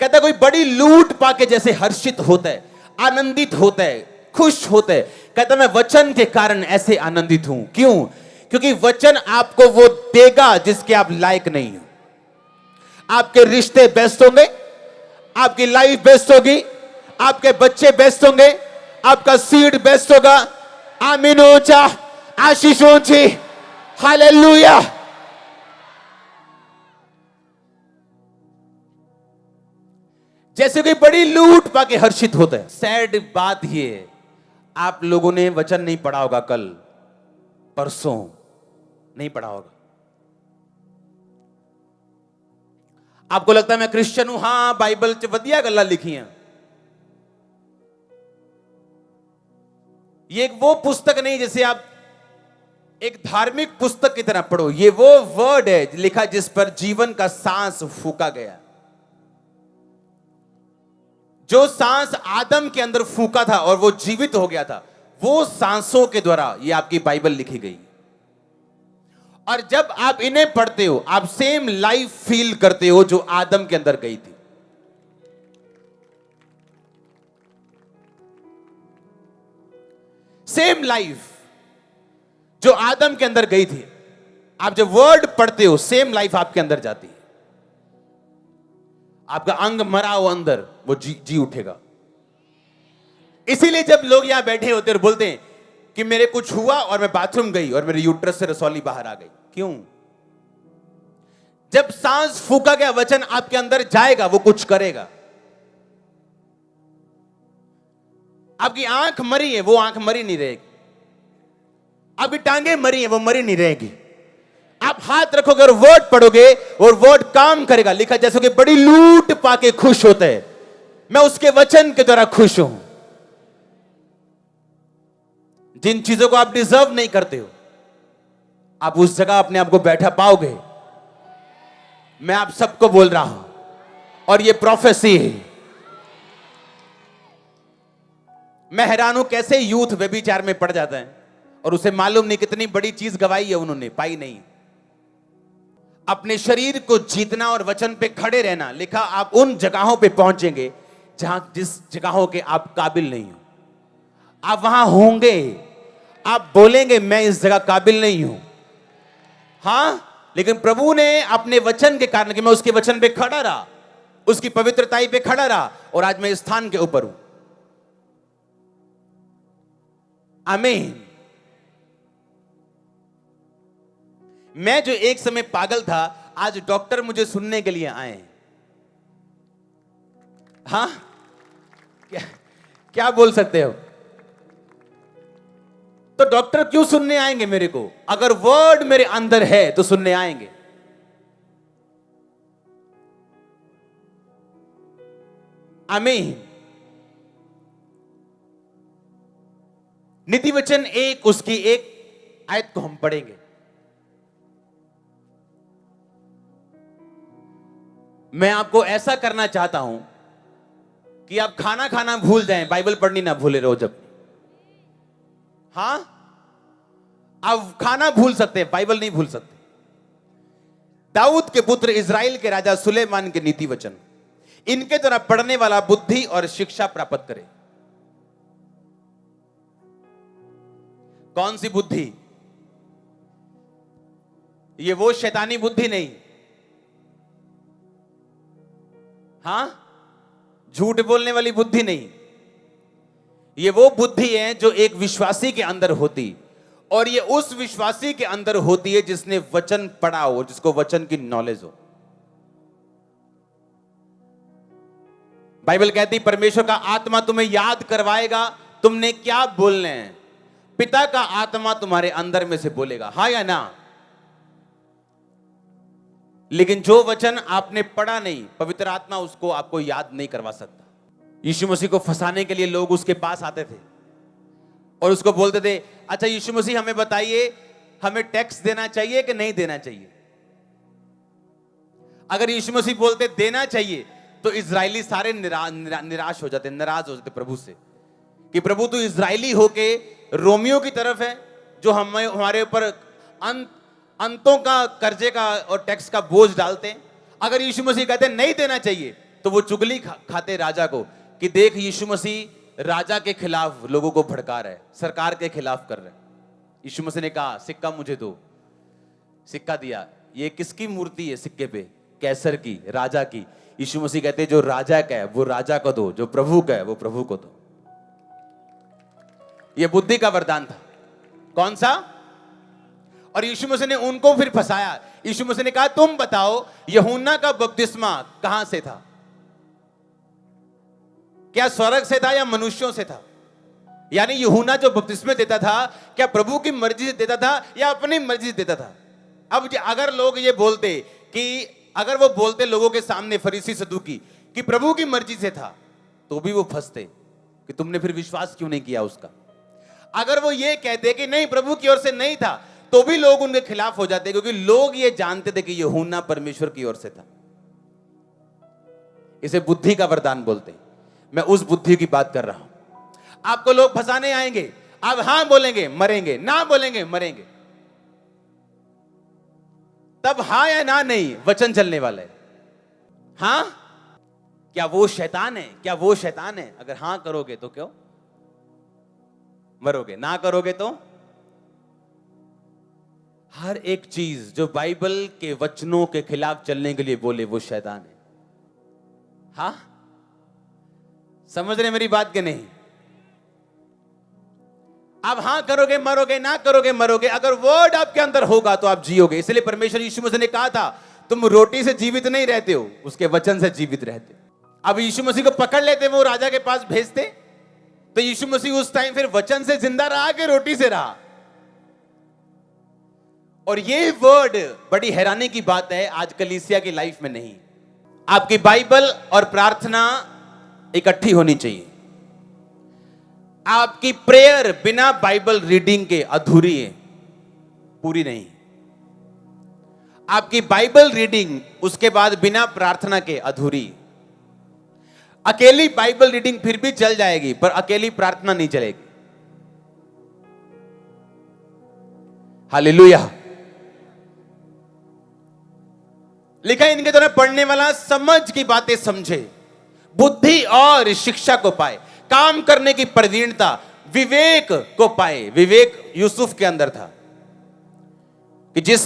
कहता है कोई बड़ी लूट पाके जैसे हर्षित होता है, आनंदित होता है, खुश होता है। कहता मैं वचन के कारण ऐसे आनंदित हूं। क्यों? क्योंकि वचन आपको वो देगा जिसके आप लायक नहीं हो। आपके रिश्ते बेस्ट होंगे, आपकी लाइफ बेस्ट होगी, आपके बच्चे बेस्ट होंगे, आपका सीड बेस्ट होगा। आमीन ऊंचा, आशीष ऊंची, हालेलुया। जैसे कोई बड़ी लूट पाके हर्षित होता है। सैड बात ये है, आप लोगों ने वचन नहीं पढ़ा होगा, कल परसों नहीं पढ़ा होगा। आपको लगता है मैं क्रिश्चियन हूं, हां बाइबल च वधिया गल्लां लिखियां। ये वो पुस्तक नहीं जैसे आप एक धार्मिक पुस्तक की तरह पढ़ो। ये वो वर्ड है लिखा जिस पर जीवन का सांस फूका गया। जो सांस आदम के अंदर फूका था और वो जीवित हो गया था, वो सांसों के द्वारा ये आपकी बाइबल लिखी गई। और जब आप इन्हें पढ़ते हो, आप सेम लाइफ फील करते हो जो आदम के अंदर गई थी। सेम लाइफ जो आदम के अंदर गई थी, आप जब वर्ड पढ़ते हो, सेम लाइफ आपके अंदर जाती है। आपका अंग मरा हो अंदर, वो जी उठेगा। इसीलिए जब लोग यहां बैठे होते और बोलते हैं कि मेरे कुछ हुआ और मैं बाथरूम गई और मेरे यूट्रस से रसौली बाहर आ गई, क्यों? जब सांस फूका गया वचन आपके अंदर जाएगा, वो कुछ करेगा। आपकी आंख मरी है, वो आंख मरी नहीं रहेगी। आपकी टांगे मरी है, वो मरी नहीं रहेगी। आप हाथ रखोगे और वर्ड पढ़ोगे और वर्ड काम करेगा। लिखा जैसे कि बड़ी लूट पाके खुश होता है, मैं उसके वचन के द्वारा खुश हूं। जिन चीजों को आप डिजर्व नहीं करते हो, आप उस जगह अपने आप को बैठा पाओगे। मैं आप सबको बोल रहा हूं, और ये प्रोफेसी है। मैं हैरान हूं कैसे यूथ व्यभिचार में पड़ जाता है और उसे मालूम नहीं कितनी बड़ी चीज गवाई है उन्होंने, पाई नहीं। अपने शरीर को जीतना और वचन पे खड़े रहना। लिखा आप उन जगहों पे पहुंचेंगे जहां जिस जगहों के आप काबिल नहीं हो। आप वहां होंगे, आप बोलेंगे मैं इस जगह काबिल नहीं हूं, हां, लेकिन प्रभु ने अपने वचन के कारण कि मैं उसके वचन पे खड़ा रहा, उसकी पवित्रताई पे खड़ा रहा, और आज मैं इस स्थान के ऊपर हूं। आमीन। मैं जो एक समय पागल था, आज डॉक्टर मुझे सुनने के लिए आए। हां, क्या बोल सकते हो? तो डॉक्टर क्यों सुनने आएंगे मेरे को? अगर वर्ड मेरे अंदर है तो सुनने आएंगे। आमीन। नीति वचन 1 उसकी 1 आयत को हम पढ़ेंगे। मैं आपको ऐसा करना चाहता हूं कि आप खाना खाना भूल जाएं, बाइबल पढ़नी ना भूले रहो। जब हां, आप खाना भूल सकते हैं, बाइबल नहीं भूल सकते। दाऊद के पुत्र इजराइल के राजा सुलेमान के नीति वचन, इनके द्वारा पढ़ने वाला बुद्धि और शिक्षा प्राप्त करे। कौन सी बुद्धि? ये वो शैतानी बुद्धि नहीं, हां, झूठ बोलने वाली बुद्धि नहीं। ये वो बुद्धि है जो एक विश्वासी के अंदर होती, और ये उस विश्वासी के अंदर होती है जिसने वचन पढ़ा हो, जिसको वचन की नॉलेज हो। बाइबल कहती परमेश्वर का आत्मा तुम्हें याद करवाएगा तुमने क्या बोलने हैं। पिता का आत्मा तुम्हारे अंदर में से बोलेगा, हां या ना। लेकिन जो वचन आपने पढ़ा नहीं, पवित्र आत्मा उसको आपको याद नहीं करवा सकता। यीशु मसीह को फंसाने के लिए लोग उसके पास आते थे और उसको बोलते थे, अच्छा यीशु मसीह हमें बताइए, हमें टैक्स देना चाहिए कि नहीं देना चाहिए? अगर यीशु मसीह बोलते देना चाहिए तो इजरायली सारे निराश हो जाते, नाराज हो जाते प्रभु से, कि प्रभु तू इजरायली होके रोमियो की तरफ है जो हमारे ऊपर अंतों का कर्जे का और टैक्स का बोझ डालते हैं। अगर यीशु मसीह कहते नहीं देना चाहिए तो वो चुगली खाते राजा को कि देख यीशु मसीह राजा के खिलाफ लोगों को भड़का रहा है, सरकार के खिलाफ कर रहा है। यीशु मसीह ने कहा सिक्का मुझे दो। सिक्का दिया। ये किसकी मूर्ति है सिक्के पे? कैसर की, राजा की। यीशु मसीह कहते जो राजा का है वो राजा को दो, जो प्रभु का है वो प्रभु को दो। ये बुद्धि का वरदान था। कौन सा? और यीशु मसीह ने उनको फिर फंसाया। यीशु मसीह ने कहा तुम बताओ यूहन्ना का बपतिस्मा कहां से था? क्या स्वर्ग से था या मनुष्यों से था? यानी यूहन्ना जो बपतिस्मे देता था क्या प्रभु की मर्जी से देता था या अपनी मर्जी से देता था? अब अगर लोग ये बोलते कि अगर वो बोलते लोगों के सामने फरीसी सदूकी कि प्रभु की मर्जी से था, तो भी वो फंसते कि तुमने फिर विश्वास क्यों नहीं किया उसका। अगर वो ये कहते कि नहीं प्रभु की ओर से नहीं था, तो भी लोग उनके खिलाफ हो जाते, क्योंकि लोग ये जानते थे कि यूहन्ना परमेश्वर की ओर से था। इसे बुद्धि का वरदान बोलते। मैं उस बुद्धि की बात कर रहा हूं। आपको लोग फंसाने आएंगे, आप हां बोलेंगे मरेंगे, ना बोलेंगे मरेंगे। तब हां या ना नहीं वचन चलने वाला है। हां, क्या वो शैतान है? क्या वो शैतान है? अगर हां करोगे तो क्यों मरोगे, ना करोगे तो? हर एक चीज जो बाइबल के वचनों के खिलाफ चलने के लिए बोले वो शैतान है। हां, समझ रहे मेरी बात के नहीं? आप हां करोगे मरोगे, ना करोगे मरोगे। अगर वर्ड आपके अंदर होगा तो आप जियोगे। इसलिए परमेश्वर यीशु मसीह ने कहा था तुम रोटी से जीवित नहीं रहते हो, उसके वचन से जीवित रहते हो। अब यीशु मसीह को पकड़ लेते, वो राजा के पास भेजते, तो यीशु मसीह उस टाइम फिर वचन से जिंदा रहा कि रोटी से रहा? और ये वर्ड बड़ी हैरानी की बात है, आज कलीसिया की लाइफ में नहीं। आपकी बाइबल और प्रार्थना इकट्ठी होनी चाहिए। आपकी प्रेयर बिना बाइबल रीडिंग के अधूरी है, पूरी नहीं। आपकी बाइबल रीडिंग उसके बाद बिना प्रार्थना के अधूरी। अकेली बाइबल रीडिंग फिर भी चल जाएगी, पर अकेली प्रार्थना नहीं चलेगी। हालेलुया। लिखा इनके द्वारा पढ़ने वाला समझ की बातें समझे, बुद्धि और शिक्षा को पाए, काम करने की प्रवीणता, विवेक को पाए। विवेक यूसुफ के अंदर था कि जिस